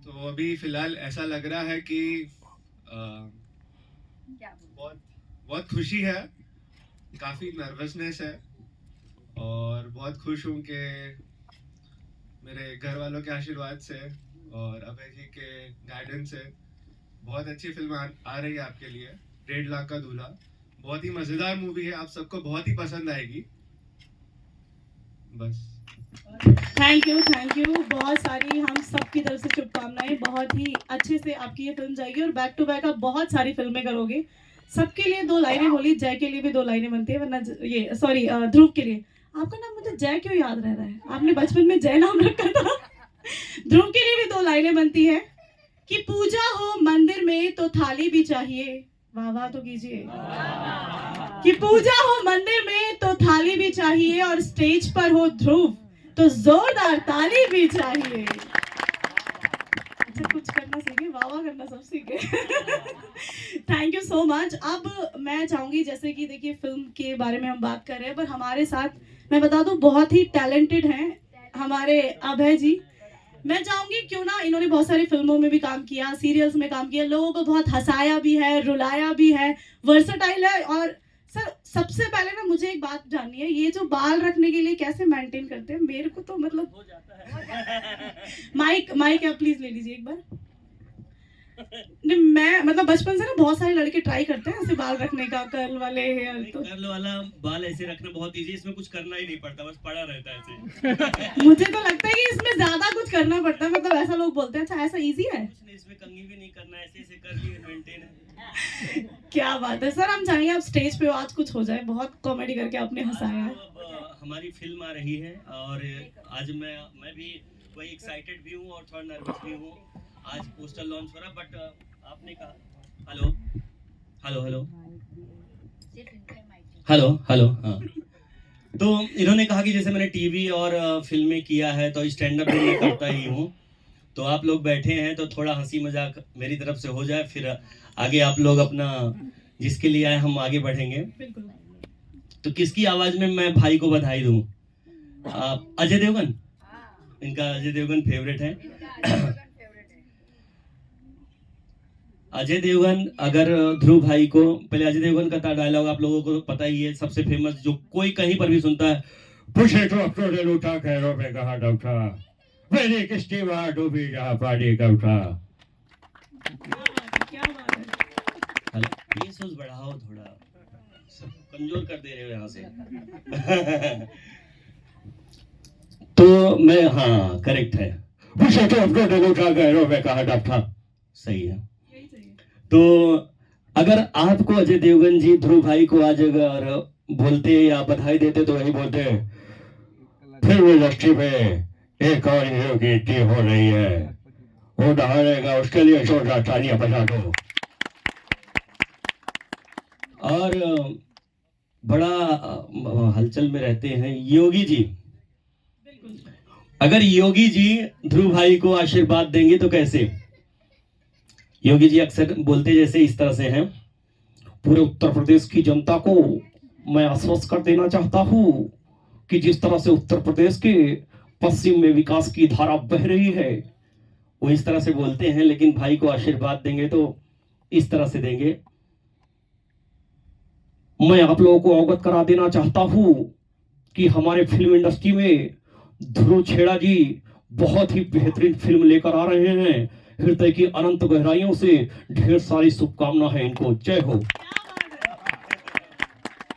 तो अभी फिलहाल ऐसा लग रहा है कि बहुत बहुत खुशी है, काफी नर्वसनेस है, और बहुत खुश हूँ कि मेरे घर वालों के आशीर्वाद से और अभय जी के गाइडेंस से बहुत अच्छी फिल्म आ रही है आपके लिए। 1.5 लाख का दूल्हा बहुत ही मजेदार मूवी है, आप सबको बहुत ही पसंद आएगी। बस थैंक यू, बहुत सारी हम सब की तरफ से शुभकामनाएं। बहुत ही अच्छे से आपकी ये फिल्म जाएगी और बैक टू बैक आप बहुत सारी फिल्में करोगे। सबके लिए 2 लाइनें बोली, जय के लिए भी 2 लाइनें बनती है, वरना ये सॉरी ध्रुव के लिए आपका नाम मुझे जय क्यों याद रह रहा है? आपने बचपन में जय नाम रखा था। ध्रुव के लिए भी 2 लाइनें बनती है कि पूजा हो मंदिर में तो थाली भी चाहिए। वाह वाह तो कीजिए। कि पूजा हो मंदिर में तो थाली भी चाहिए और स्टेज पर हो ध्रुव तो जोरदार ताली भी चाहिए। अच्छा कुछ करना सीखे, वाह वाह करना सब सीखे। Thank you so much. अब मैं चाहूंगी, जैसे कि देखिए फिल्म के बारे में हम बात कर रहे हैं, पर हमारे साथ मैं बता दूं बहुत ही टैलेंटेड हैं हमारे अभय जी। मैं चाहूंगी क्यों ना, इन्होंने बहुत सारी फिल्मों में भी काम किया, सीरियल्स में काम किया, लोगों को बहुत हंसाया भी है, रुलाया भी है, वर्सटाइल है। और सर सबसे पहले ना मुझे एक बात जाननी है, ये जो बाल रखने के लिए कैसे मेंटेन करते हैं? मेरे को तो मतलब हो जाता है। माइक आप प्लीज ले लीजिए एक बार। नहीं मैं मतलब बचपन से ना बहुत सारे लड़के ट्राई करते हैं ऐसे बाल रखने का, कर्ल वाले हेयर। तो कर्ल वाला बाल ऐसे रखना बहुत इजी, इसमें कुछ करना ही नहीं पड़ता, बस पड़ा रहता है ऐसे। मुझे तो लगता है कि इसमें ज्यादा कुछ करना पड़ता है, मतलब ऐसा लोग बोलते हैं। अच्छा ऐसा इजी है? कुछ नहीं, इसमें कंघी भी नहीं करना, ऐसे ऐसे कर लिए मेंटेन है। क्या बात है सर, हम चाहेंगे आप स्टेज पे आज कुछ हो जाए, बहुत कॉमेडी करके आपने हंसाया है। अब हमारी फिल्म आ रही है और आज मैं भी वही एक्साइटेड भी हूँ और थोड़ा नर्वस भी हूँ। आज पोस्टर लॉन्च हो रहा, बट आपने कहा hello hello hello hello hello हाँ, तो इन्होंने कहा कि जैसे मैंने टीवी और फिल्में किया है तो स्टैंड अप भी मैं करता ही हूँ, तो आप लोग बैठे हैं तो थोड़ा हंसी मजाक मेरी तरफ से हो जाए, फिर आगे आप लोग अपना जिसके लिए आए हम आगे बढ़ेंगे। तो किसकी आवाज में मैं भाई को बधाई दूं? अजय देवगन, इनका अजय देवगन फेवरेट है। अजय देवगन, अगर ध्रुव भाई को, पहले अजय देवगन का डायलॉग आप लोगों को पता ही है, सबसे फेमस, जो कोई कहीं पर भी सुनता है, पूछे तो अब तो ले लूटा खैरों पे कहा डॉक्टर, मेरी किस्ती वहां डूबी जहां पानी का उठा। ये सोच बढ़ाओ थोड़ा, सब कमजोर कर दे रहे हो यहाँ से। तो मैं, हाँ करेक्ट है, पूछे तो अब तो ले लूटा खैरों पे कहा डॉक्टर, सही है। तो अगर आपको अजय देवगन जी ध्रुव भाई को आज अगर बोलते या बधाई देते तो वही बोलते, फिल्म इंडस्ट्री में एक और हीरो की एंट्री हो रही है, वो दहाड़ेगा, उसके लिए जोरदार तालियां बजा दो। और बड़ा हलचल में रहते हैं योगी जी, अगर योगी जी ध्रुव भाई को आशीर्वाद देंगे तो कैसे? योगी जी अक्सर बोलते जैसे इस तरह से हैं, पूरे उत्तर प्रदेश की जनता को मैं आश्वस्त कर देना चाहता हूं कि जिस तरह से उत्तर प्रदेश के पश्चिम में विकास की धारा बह रही है, वो इस तरह से बोलते हैं, लेकिन भाई को आशीर्वाद देंगे तो इस तरह से देंगे। मैं आप लोगों को अवगत करा देना चाहता हूं कि हमारे फिल्म इंडस्ट्री में ध्रुव छेड़ा जी बहुत ही बेहतरीन फिल्म लेकर आ रहे हैं। हृदय की अनंत गहराइयों से ढेर सारी शुभकामना है इनको। जय हो।